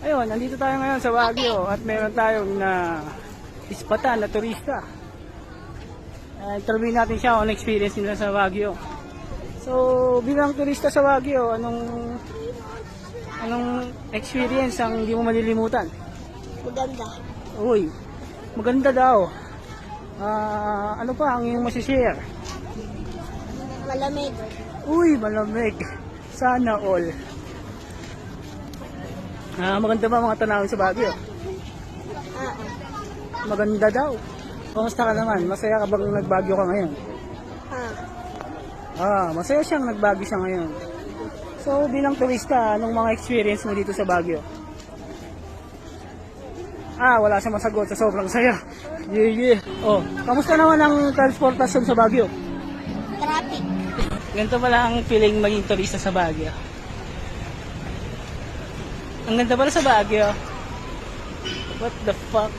Ayun, nandito tayo ngayon sa Baguio at meron tayong na ispatan na turista. Interview natin siya on experience nila sa Baguio. So, bilang turista sa Baguio, anong experience ang hindi mo malilimutan? Maganda. Uy, maganda daw. Ano pa ang iyong masishare? Malamig. Uy, malamig. Sana all. Maganda ba mga tanawin sa Baguio? Ah, Maganda daw. Kumusta ka naman? Masaya ka bang nagbagyo ka ngayon? Masaya siyang nagbagyo siya ngayon. So, bilang turista, anong mga experience mo dito sa Baguio? Wala siyang masagot sa sobrang saya. Yeah. Oh, kamusta naman ang transportasyon sa Baguio? Traffic. Ganito pala ang feeling maging turista sa Baguio. Ang ganda pala sa Baguio. What the fuck?